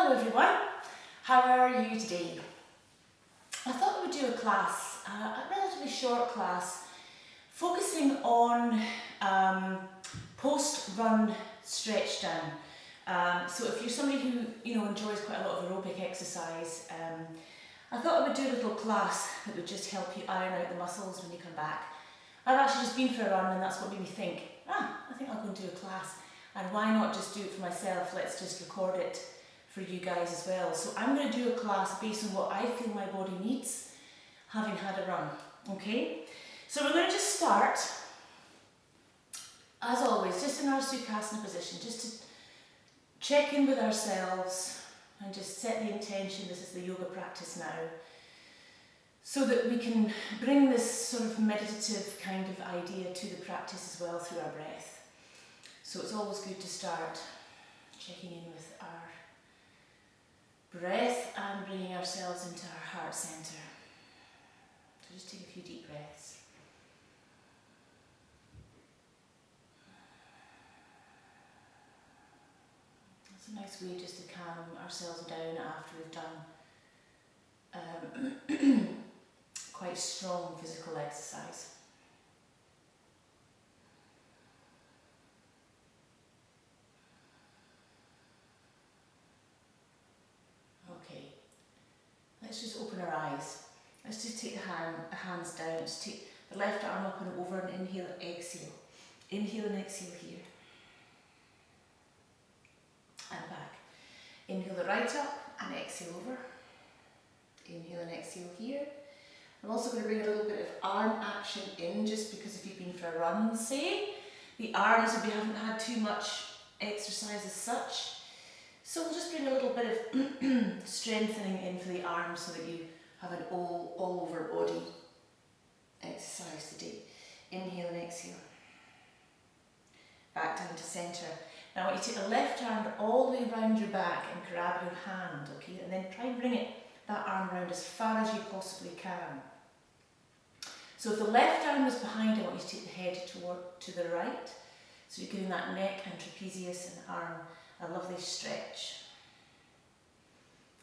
Hello everyone, how are you today? I thought we would do a class, a relatively short class, focusing on post-run stretch down. So if you're somebody who enjoys quite a lot of aerobic exercise, I thought I would do a little class that would just help you iron out the muscles when you come back. I've actually just been for a run and that's what made me think, I think I'll go and do a class. And why not just do it for myself? Let's just record it for you guys as well. So I'm going to do a class based on what I feel my body needs, having had a run. Okay? So we're going to just start, as always, just in our Sukhasana position, just to check in with ourselves and just set the intention. This is the yoga practice now, so that we can bring this sort of meditative kind of idea to the practice as well through our breath. So it's always good to start checking in with our breath and bringing ourselves into our heart centre. So just take a few deep breaths. That's a nice way just to calm ourselves down after we've done quite strong physical exercise. Okay, let's just open our eyes. Let's just take the hands down. Just take the left arm up and over and inhale and exhale. Inhale and exhale here. And back. Inhale the right up and exhale over. Inhale and exhale here. I'm also going to bring a little bit of arm action in, just because if you've been for a run, say, the arms, if you haven't had too much exercise as such. So we'll just bring a little bit of strengthening in for the arms so that you have an all over body exercise today. Inhale and exhale. Back down to centre. Now I want you to take the left hand all the way around your back and grab your hand, okay? And then try and bring that arm around as far as you possibly can. So if the left arm is behind, I want you to take the head to the right. So you're giving that neck and trapezius and arm a lovely stretch.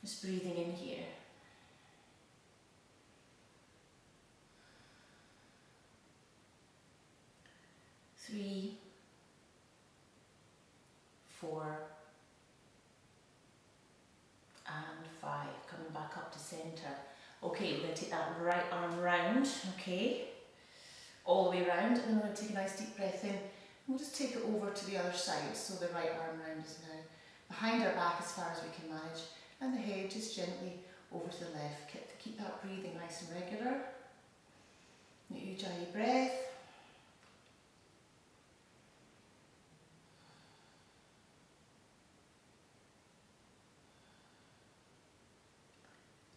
Just breathing in here. Three, 4, and 5. Coming back up to centre. Okay, we're going to take that right arm round, okay, all the way round, and then we're going to take a nice deep breath in. We'll just take it over to the other side, so the right arm round is now behind our back as far as we can manage, and the head just gently over to the left. Keep that breathing nice and regular. Ujjayi breath.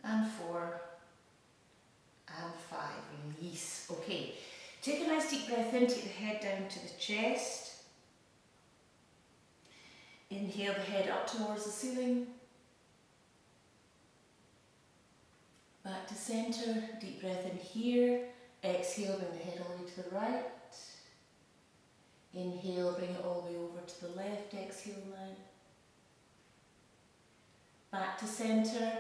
And 4, and 5, release. Okay, take a nice deep breath in, take the head down to the chest. Inhale the head up towards the ceiling. Back to centre, deep breath in here. Exhale, bring the head all the way to the right. Inhale, bring it all the way over to the left. Exhale now. Back to centre.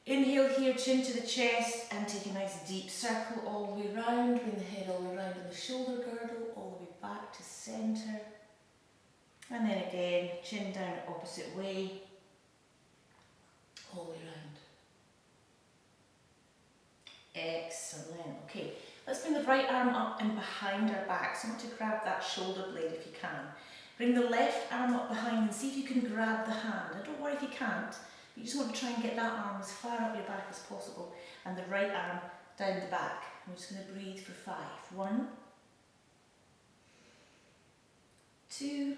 Inhale here, chin to the chest, and take a nice deep circle all the way round. Bring the head all the way round in the shoulder girdle, all the way back to centre. And then again, chin down opposite way, all the way round. Excellent. Okay, let's bring the right arm up and behind our back. So I want to grab that shoulder blade if you can. Bring the left arm up behind and see if you can grab the hand. And don't worry if you can't. You just want to try and get that arm as far up your back as possible, and the right arm down the back. I'm just going to breathe for 5. 1, 2,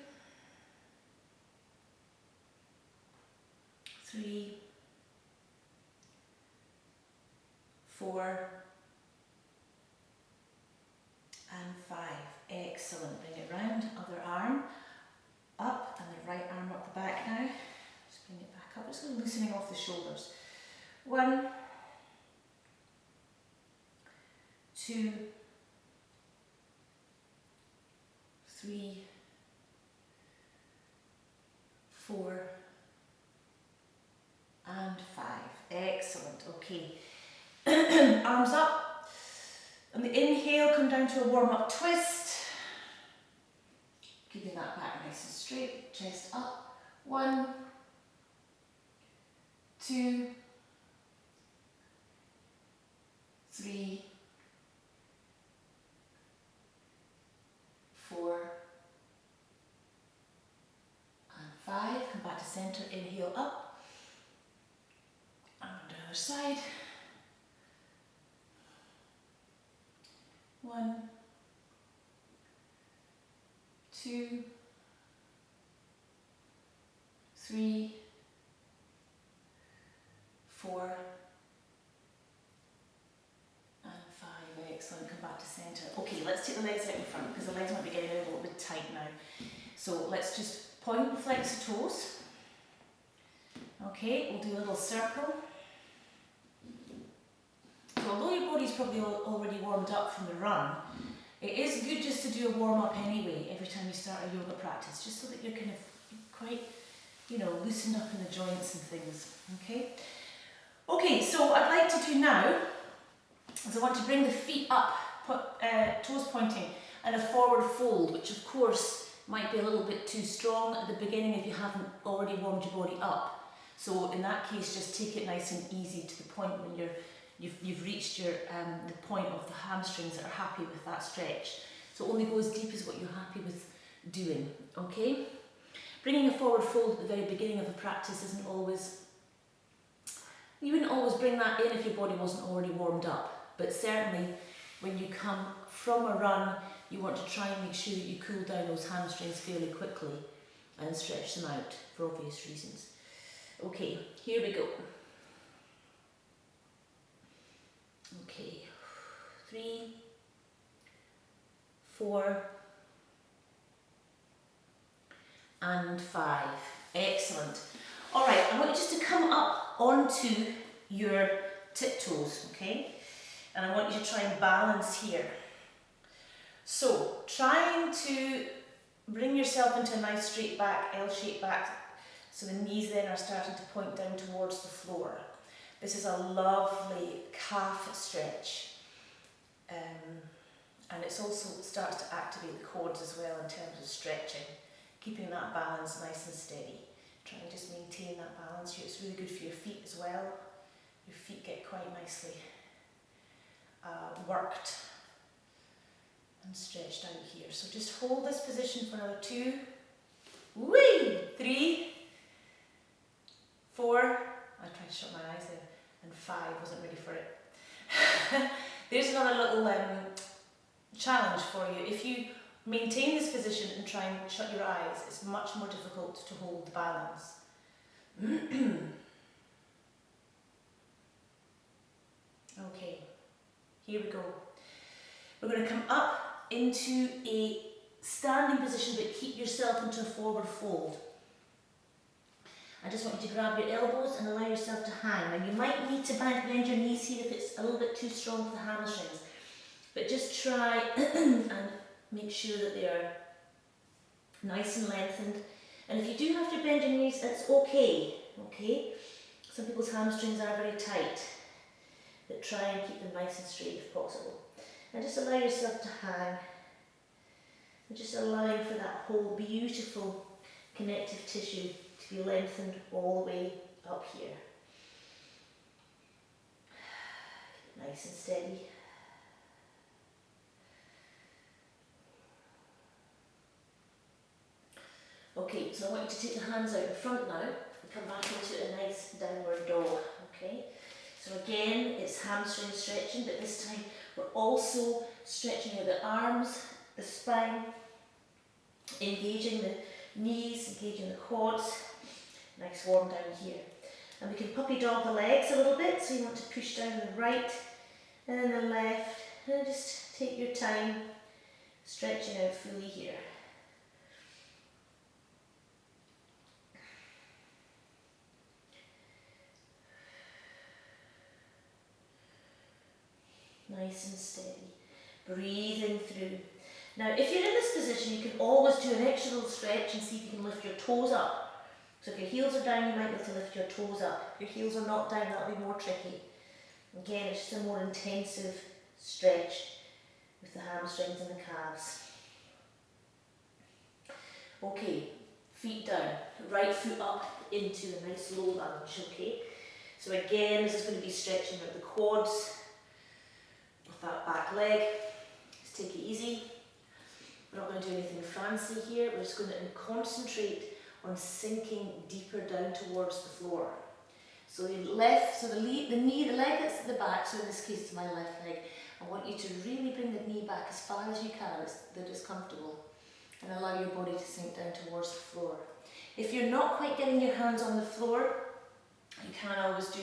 3, 4, and 5. Excellent. Bring it round, other arm up, and the right arm up the back now. Just bring it back up. Just loosening off the shoulders. 1, 2, 3, 4, Okay. Arms up. On the inhale, come down to a warm-up twist. Keeping that back nice and straight. Chest up. 1, 2, 3, 4, and 5. Come back to center. Inhale up. And on the other side. 1, 2, 3, 4, and 5. Excellent. Come back to centre. Okay, let's take the legs out in front because the legs might be getting a little bit tight now. So let's just point and flex the toes. Okay, we'll do a little circle. So although your body's probably already warmed up from the run, it is good just to do a warm-up anyway every time you start a yoga practice, just so that you're kind of quite, you know, loosened up in the joints and things, okay? Okay, so what I'd like to do now is I want to bring the feet up, toes pointing, and a forward fold, which of course might be a little bit too strong at the beginning if you haven't already warmed your body up. So in that case, just take it nice and easy to the point when you've reached your the point of the hamstrings that are happy with that stretch. So only go as deep as what you're happy with doing, okay? Bringing a forward fold at the very beginning of the practice isn't always, you wouldn't always bring that in if your body wasn't already warmed up, but certainly when you come from a run, you want to try and make sure that you cool down those hamstrings fairly quickly and stretch them out for obvious reasons. Okay, here we go. Okay, 3, 4, and 5. Excellent. All right, I want you just to come up onto your tiptoes, okay? And I want you to try and balance here. So, trying to bring yourself into a nice straight back, L-shaped back, so the knees then are starting to point down towards the floor. This is a lovely calf stretch. And it also starts to activate the quads as well in terms of stretching, keeping that balance nice and steady. Try and just maintain that balance here. It's really good for your feet as well. Your feet get quite nicely worked and stretched out here. So just hold this position for another 2, 3, 4, I tried to shut my eyes there, and 5, wasn't ready for it. There's another little challenge for you. If you maintain this position and try and shut your eyes, it's much more difficult to hold the balance. Okay, here we go. We're going to come up into a standing position, but keep yourself into a forward fold. I just want you to grab your elbows and allow yourself to hang. Now you might need to bend your knees here if it's a little bit too strong for the hamstrings, but just try and make sure that they are nice and lengthened. And if you do have to bend your knees, it's okay, okay? Some people's hamstrings are very tight, but try and keep them nice and straight if possible. And just allow yourself to hang, and just allowing for that whole beautiful connective tissue to be lengthened all the way up here. Nice and steady. Okay, so I want you to take the hands out in front now and come back into a nice downward dog, okay? So again, it's hamstring stretching, but this time we're also stretching out the arms, the spine, engaging the knees, engaging the quads. Nice warm down here. And we can puppy dog the legs a little bit, so you want to push down the right and then the left, and just take your time stretching out fully here. Nice and steady, breathing through. Now if you're in this position, you can always do an extra little stretch and see if you can lift your toes up. So if your heels are down, you might be able to lift your toes up. If your heels are not down, that'll be more tricky. Again, it's just a more intensive stretch with the hamstrings and the calves. Okay, feet down, right foot up into a nice low lunge, okay? So again, this is going to be stretching out the quads with that back leg. Just take it easy. We're not going to do anything fancy here. We're just going to concentrate on sinking deeper down towards the floor. So the knee, the leg that's at the back, so in this case it's my left leg, I want you to really bring the knee back as far as you can, that it's comfortable, and allow your body to sink down towards the floor. If you're not quite getting your hands on the floor, you can always do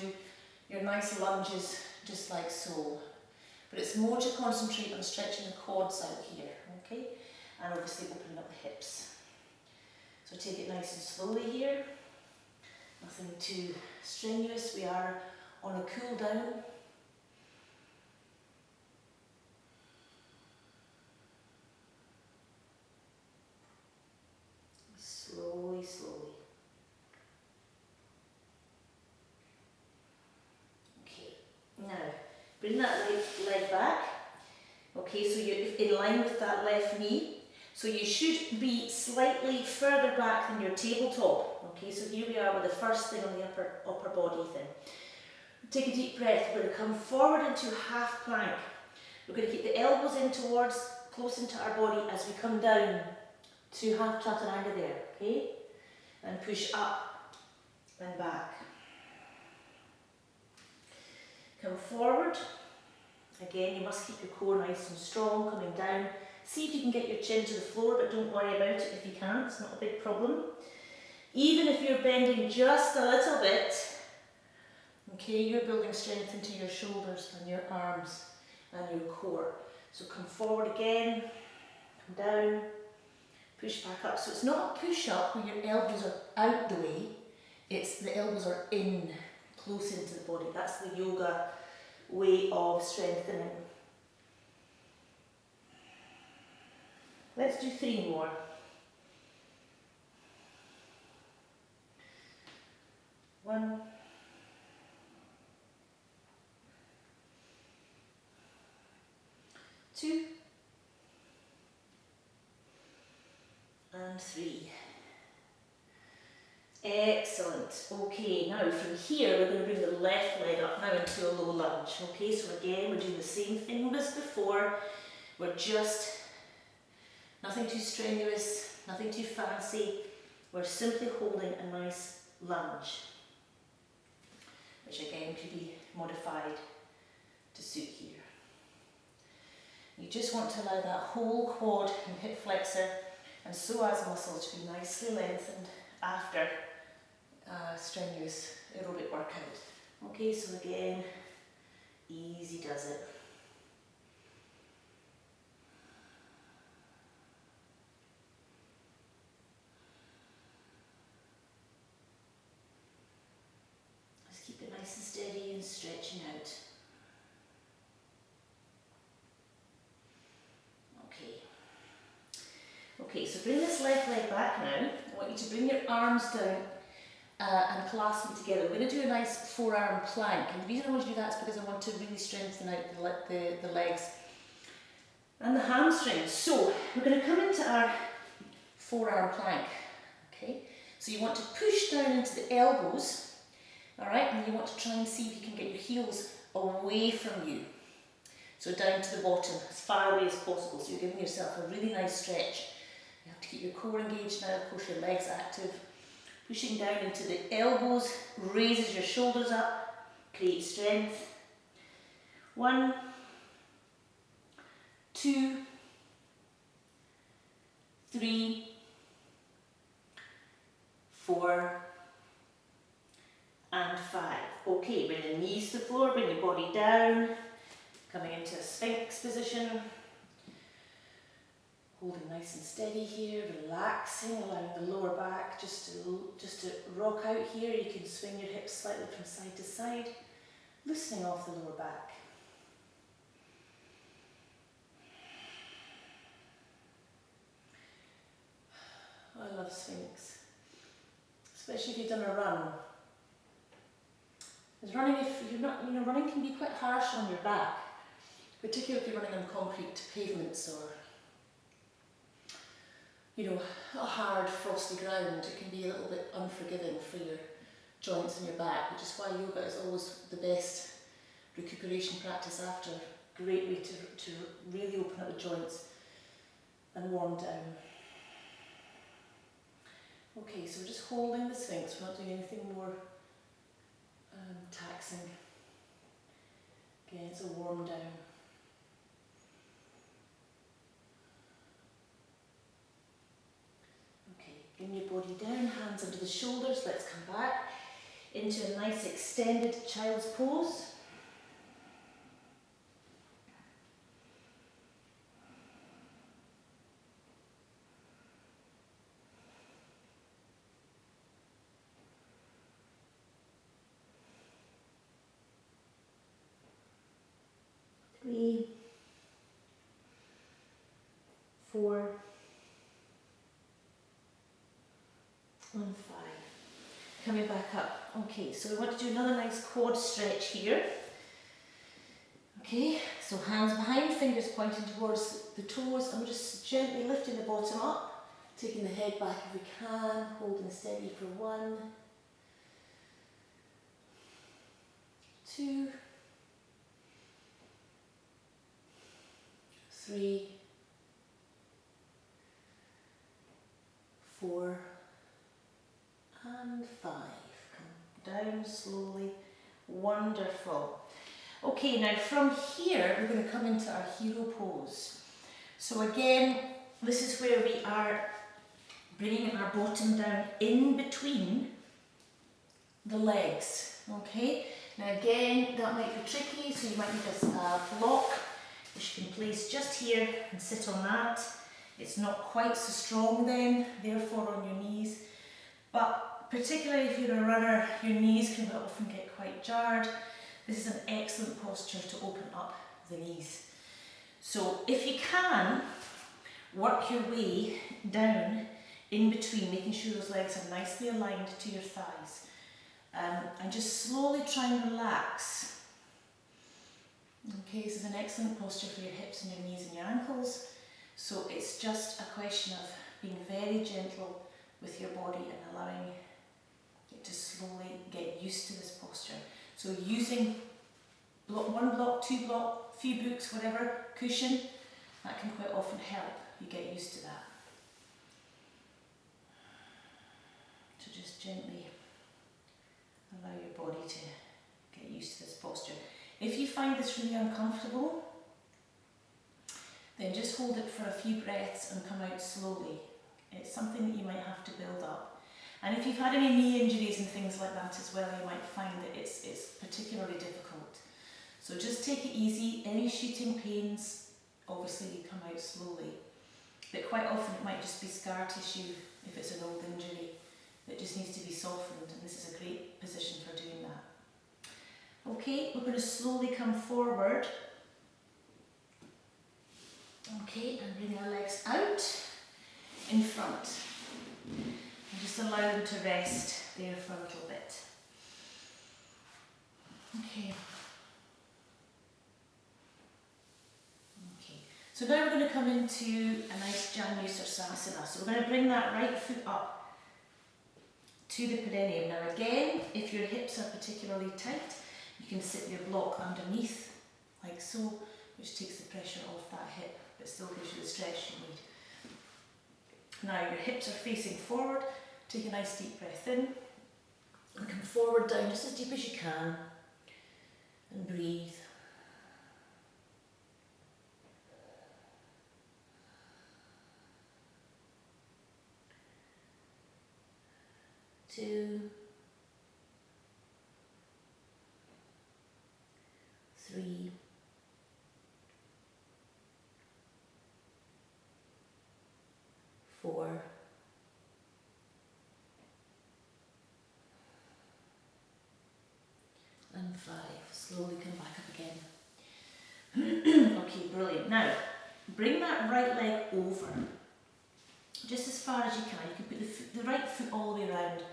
your nice lunges just like so. But it's more to concentrate on stretching the quads out here, okay? And obviously opening up the hips. So take it nice and slowly here. Nothing too strenuous. We are on a cool down. Slowly, slowly. Okay, now bring that leg back. Okay, so you're in line with that left knee. So you should be slightly further back than your tabletop. Okay, so here we are with the first thing on the upper body thing. Take a deep breath. We're going to come forward into half plank. We're going to keep the elbows in towards, close into our body as we come down to half chaturanga there, okay? And push up and back. Come forward. Again, you must keep your core nice and strong, coming down. See if you can get your chin to the floor, but don't worry about it if you can't, it's not a big problem. Even if you're bending just a little bit, okay, you're building strength into your shoulders and your arms and your core. So come forward again, come down, push back up. So it's not a push up where your elbows are out the way, it's the elbows are in, close into the body. That's the yoga way of strengthening. Let's do 3 more. One. Two. And 3. Excellent. Okay, now from here we're going to bring the left leg up now into a low lunge. Okay, so again we're doing the same thing as before. We're just nothing too strenuous, nothing too fancy. We're simply holding a nice lunge, which again could be modified to suit here. You just want to allow that whole quad and hip flexor and psoas muscle to be nicely lengthened after strenuous aerobic workout. Okay, so again, easy does it. Just keep it nice and steady and stretching out. Okay, so bring this left leg back now. I want you to bring your arms down and clasp them together. We're going to do a nice forearm plank, and the reason I want to do that is because I want to really strengthen out the legs and the hamstrings. So we're going to come into our forearm plank. Okay, so you want to push down into the elbows, all right, and you want to try and see if you can get your heels away from you. So down to the bottom, as far away as possible. So you're giving yourself a really nice stretch. You have to keep your core engaged now, of course your legs active. Pushing down into the elbows, raises your shoulders up, create strength. 1, 2, 3, 4, and 5. Okay, bring the knees to the floor, bring your body down, coming into a sphinx position. Holding nice and steady here, relaxing, allowing the lower back just to rock out here. You can swing your hips slightly from side to side, loosening off the lower back. I love sphinx, especially if you've done a run. Because running, if you're not, running can be quite harsh on your back, particularly if you're running on concrete pavements or, a hard frosty ground. It can be a little bit unforgiving for your joints and your back, which is why yoga is always the best recuperation practice after. Great way to really open up the joints and warm down. Okay, so we're just holding the Sphinx, we're not doing anything more taxing. Again, it's a warm down. Okay, bring your body down, hands under the shoulders, let's come back into a nice extended child's pose. Three, 4, and 5. Coming back up. Okay, so we want to do another nice quad stretch here. Okay, so hands behind, fingers pointing towards the toes, and we're just gently lifting the bottom up, taking the head back if we can, holding steady for 1, 2, 3, 4, and 5. Come down slowly. Wonderful. Okay, now from here we're going to come into our hero pose. So again, this is where we are bringing our bottom down in between the legs. Okay, now again, that might be tricky, so you might need a block which you can place just here and sit on that. It's not quite so strong then, therefore on your knees. But particularly if you're a runner, your knees can often get quite jarred. This is an excellent posture to open up the knees. So if you can, work your way down in between, making sure those legs are nicely aligned to your thighs. And just slowly try and relax. Okay, this is an excellent posture for your hips and your knees and your ankles. So it's just a question of being very gentle with your body and allowing it to slowly get used to this posture. So using block 1 block, 2 block, few books, whatever, cushion, that can quite often help you get used to that. So just gently allow your body to get used to this posture. If you find this really uncomfortable, then just hold it for a few breaths and come out slowly. It's something that you might have to build up. And if you've had any knee injuries and things like that as well, you might find that it's particularly difficult. So just take it easy. Any shooting pains, obviously you come out slowly. But quite often it might just be scar tissue if it's an old injury that just needs to be softened, and this is a great position for doing that. Okay, we're going to slowly come forward. Okay, and bring our legs out in front. And just allow them to rest there for a little bit. Okay. Okay, so now we're going to come into a nice Janusarsasana. So we're going to bring that right foot up to the perineum. Now again, if your hips are particularly tight, you can sit your block underneath, like so, which takes the pressure off that hip, but still gives you the stretch you need. Now your hips are facing forward, take a nice deep breath in, and come forward down just as deep as you can, and breathe. Two, 3, 4, and 5. Slowly come back up again. Okay, brilliant. Now, bring that right leg over, just as far as you can. You can put the right foot all the way around.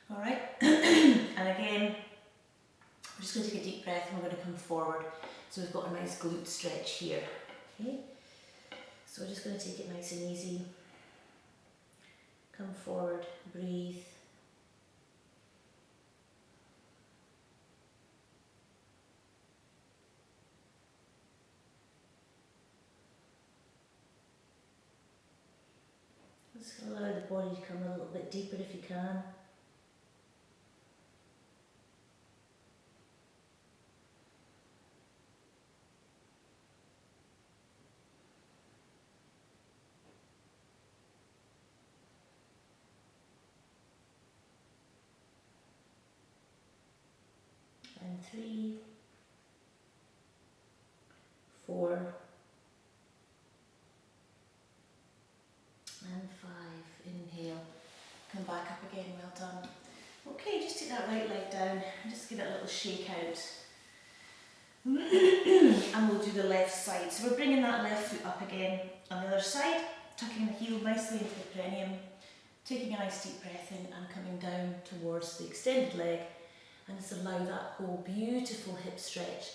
Alright? And again, going to take a deep breath and we're going to come forward. So we've got a nice glute stretch here. Okay? So we're just going to take it nice and easy. Come forward, breathe. Just allow the body to come a little bit deeper if you can. And 3, 4, and 5. Inhale. Come back up again, well done. Okay, just take that right leg down and just give it a little shake out. And we'll do the left side. So we're bringing that left foot up again on the other side, tucking the heel nicely into the perineum, taking a nice deep breath in and coming down towards the extended leg, and just allow that whole beautiful hip stretch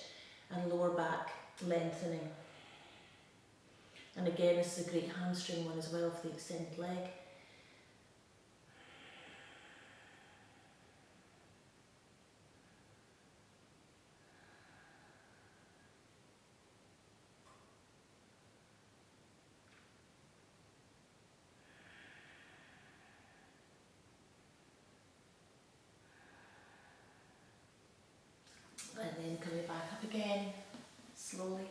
and lower back lengthening. And again, this is a great hamstring one as well for the extended leg. And then coming back up again, slowly.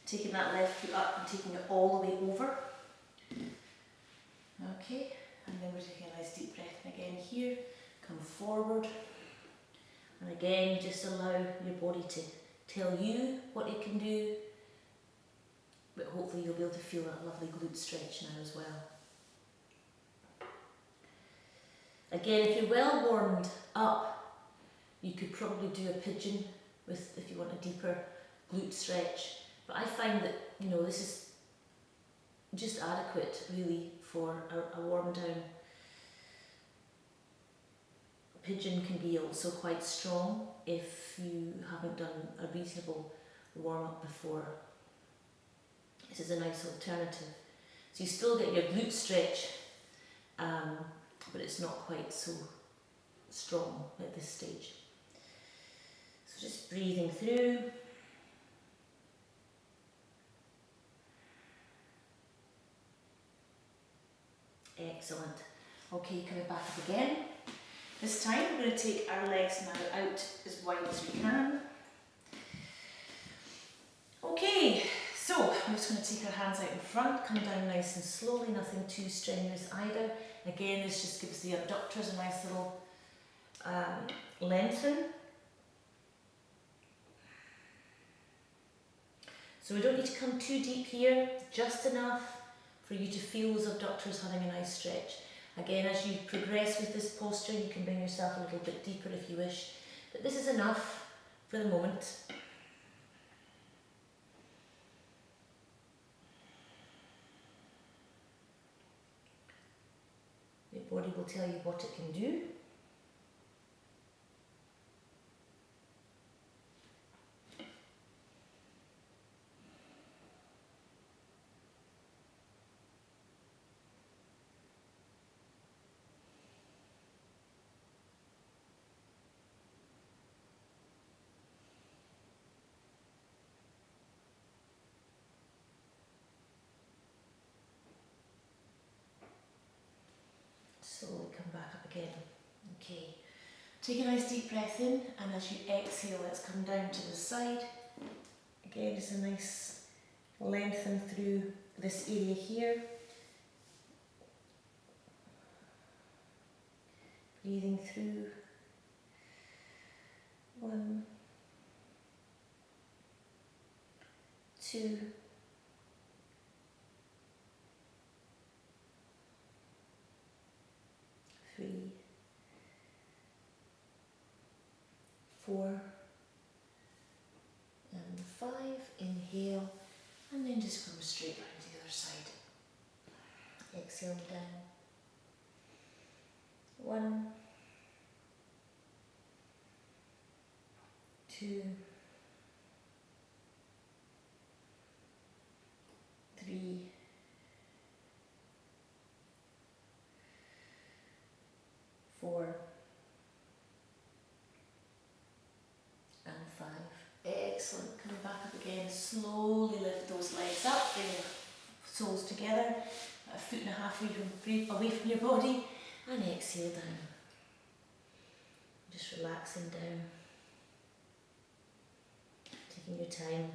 Taking that left foot up and taking it all the way over. Okay, and then we're taking a nice deep breath in again here. Come forward. And again, just allow your body to tell you what it can do. But hopefully you'll be able to feel that lovely glute stretch now as well. Again, if you're well warmed up, you could probably do a pigeon with, if you want a deeper glute stretch. But I find that, you know, this is just adequate really for a warm down. Pigeon can be also quite strong if you haven't done a reasonable warm up before. This is a nice alternative. So you still get your glute stretch, but it's not quite so strong at this stage. So just breathing through. Excellent. Okay, coming back up again. This time we're going to take our legs now out as wide as we can. Okay, so we're just going to take our hands out in front, come down nice and slowly, nothing too strenuous either. Again, this just gives the abductors a nice little lengthen. So we don't need to come too deep here, just enough for you to feel those abductors having a nice stretch. Again, as you progress with this posture, you can bring yourself a little bit deeper if you wish, but this is enough for the moment. Your body will tell you what it can do. Slowly come back up again. Okay, take a nice deep breath in, and as you exhale, let's come down to the side. Again, just a nice lengthen through this area here. Breathing through. 1, 2, 3, 4, and 5. Inhale, and then just come straight round to the other side. Exhale down. 1, 2, 2, 3, 4, and 5. Excellent. Coming back up again. Slowly lift those legs up. Bring your soles together. A foot and a half away from your body. And exhale down. Just relaxing down. Taking your time.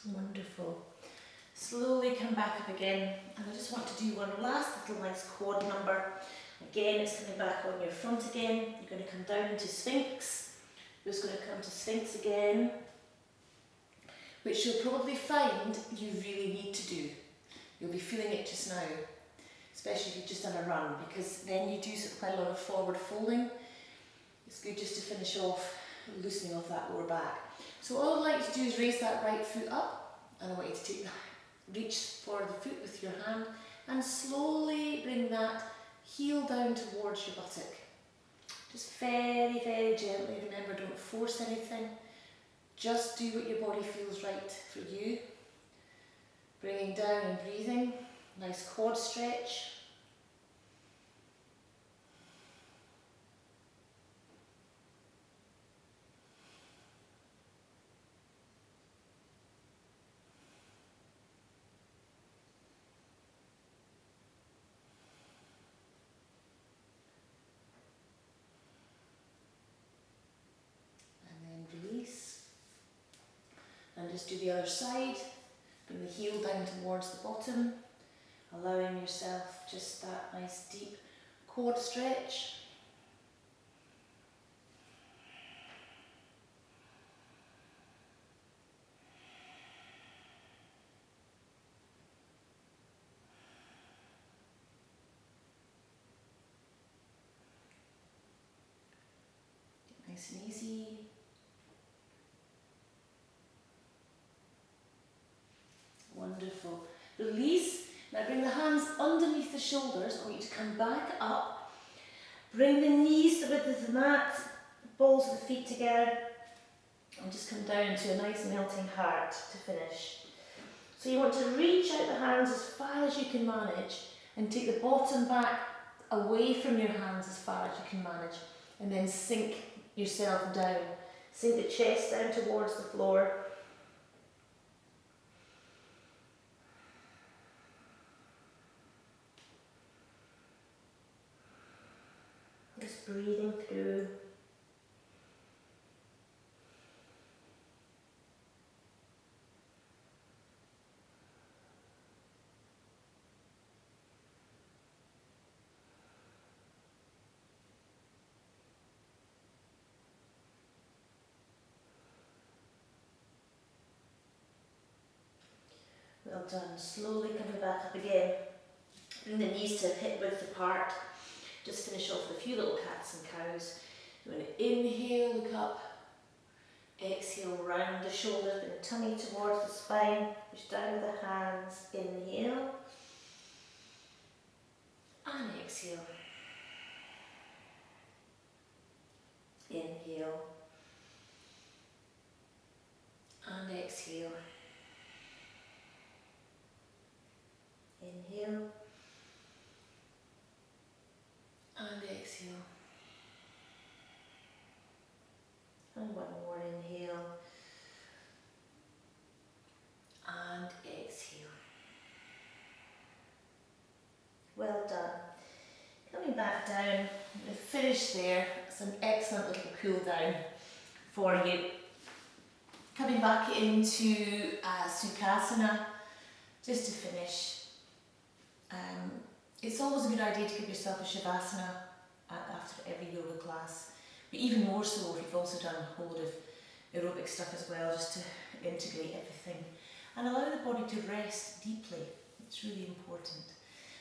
Wonderful. Slowly come back up again, and I just want to do one last little nice quad number. Again, it's coming back on your front again. You're going to come down into Sphinx. You're just going to come to Sphinx again, which you'll probably find you really need to do. You'll be feeling it just now, especially if you've just done a run, because then you do quite a lot of forward folding. It's good just to finish off loosening off that lower back. So all I'd like to do is raise that right foot up, and I want you to take reach for the foot with your hand and slowly bring that heel down towards your buttock. Just very, very gently. Remember, don't force anything. Just do what your body feels right for you. Bringing down and breathing. Nice quad stretch. And just do the other side. Bring the heel down towards the bottom, allowing yourself just that nice deep quad stretch. Nice and easy. Wonderful. Release. Now bring the hands underneath the shoulders. I want you to come back up. Bring the knees to the width of the mat, balls of the feet together, and just come down to a nice melting heart to finish. So you want to reach out the hands as far as you can manage and take the bottom back away from your hands as far as you can manage, and then sink yourself down. Sink the chest down towards the floor. Just breathing through. Well done. Slowly coming back up again. Bring the knees to hip width apart. Just finish off with a few little cats and cows. You want to inhale, look up. Exhale, round the shoulders, bring the tummy towards the spine. Push down with the hands. Inhale. And exhale. Inhale. And exhale. Inhale. And exhale. And one more inhale. And exhale. Well done. Coming back down, I'm going to finish there. It's an excellent little cool down for you. Coming back into Sukhasana, just to finish. It's always a good idea to give yourself a Shavasana after every yoga class, But even more so if you've also done a whole lot of aerobic stuff as well, just to integrate everything. And allow the body to rest deeply. It's really important.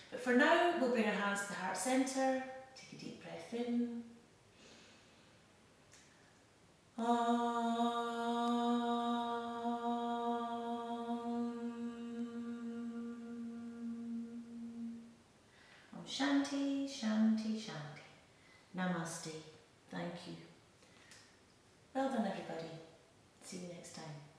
But for now, we'll bring our hands to the heart centre. Take a deep breath in. Om Shanti, Shanti, Shanti. Namaste. Thank you. Well done, everybody. See you next time.